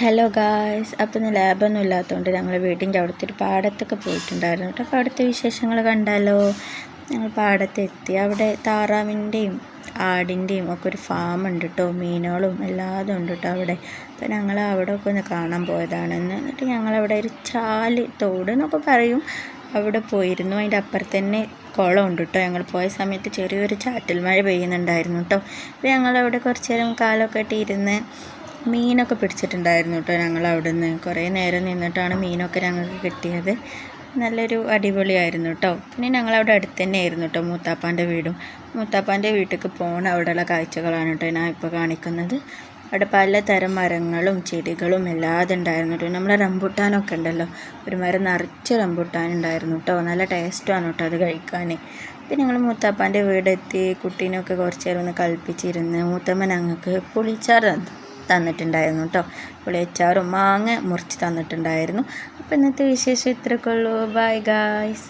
Hello guys, അപ്പോൾ ഇന്ന് ലാബൊന്നും ഇല്ലാത്തതുകൊണ്ട് ഞങ്ങൾ വീടിൻ്റെ അവിടുത്തെ ഒരു പാടത്തൊക്കെ പോയിട്ടുണ്ടായിരുന്നു കേട്ടോ. അപ്പോൾ അവിടുത്തെ വിശേഷങ്ങൾ കണ്ടാലോ. ഞങ്ങൾ പാടത്തെത്തി. അവിടെ താറാവിൻ്റെയും ആടിൻ്റെയും ഒക്കെ ഒരു ഫാം ഉണ്ട് കേട്ടോ. മീനുകളും എല്ലാതും ഉണ്ട് കേട്ടോ അവിടെ. അപ്പോൾ ഞങ്ങൾ അവിടെ ഒക്കെ ഒന്ന് കാണാൻ പോയതാണെന്ന്. എന്നിട്ട് ഞങ്ങളവിടെ ഒരു ചാല് തോട് എന്നൊക്കെ പറയും, അവിടെ പോയിരുന്നു. അതിൻ്റെ അപ്പുറത്ത് തന്നെ കുളം ഉണ്ട് കേട്ടോ. ഞങ്ങൾ പോയ സമയത്ത് ചെറിയൊരു ചാറ്റൽ മഴ പെയ്യുന്നുണ്ടായിരുന്നു കേട്ടോ. അപ്പോൾ ഞങ്ങളവിടെ കുറച്ച് നേരം കാലമൊക്കെ ഇട്ടിരുന്ന് മീനൊക്കെ പിടിച്ചിട്ടുണ്ടായിരുന്നു കേട്ടോ. ഞങ്ങൾ അവിടെ നിന്ന് കുറേ നേരം നിന്നിട്ടാണ് മീനൊക്കെ ഞങ്ങൾക്ക് കിട്ടിയത്. നല്ലൊരു അടിപൊളിയായിരുന്നു കേട്ടോ. പിന്നെ ഞങ്ങളവിടെ അടുത്ത് തന്നെ ആയിരുന്നു കേട്ടോ മൂത്താപ്പാൻ്റെ വീടും. മൂത്താപ്പാൻ്റെ വീട്ടിലേക്ക് പോകണ അവിടെയുള്ള കാഴ്ചകളാണ് കേട്ടോ ഞാൻ ഇപ്പോൾ കാണിക്കുന്നത്. അവിടെ പലതരം മരങ്ങളും ചെടികളും എല്ലാതും ഉണ്ടായിരുന്നു കേട്ടോ. നമ്മളെ റംബുട്ടാനൊക്കെ ഉണ്ടല്ലോ, ഒരു മരം നിറച്ച് റംബുട്ടാൻ ഉണ്ടായിരുന്നു കേട്ടോ. നല്ല ടേസ്റ്റാണ് കേട്ടോ അത് കഴിക്കാൻ. പിന്നെ ഞങ്ങൾ മൂത്താപ്പാൻ്റെ വീടെത്തി. കുട്ടീനൊക്കെ കുറച്ച് നേരം ഒന്ന് കളിപ്പിച്ചിരുന്ന് മൂത്തമ്മ ഞങ്ങൾക്ക് പുളിച്ചാറ് തന്നിട്ടുണ്ടായിരുന്നു കേട്ടോ. പുളിയച്ചാറും മാങ്ങ മുറിച്ച് തന്നിട്ടുണ്ടായിരുന്നു. അപ്പോൾ ഇന്നത്തെ വിശേഷം ഇത്രയൊക്കെ ഉള്ളൂ. Bye guys.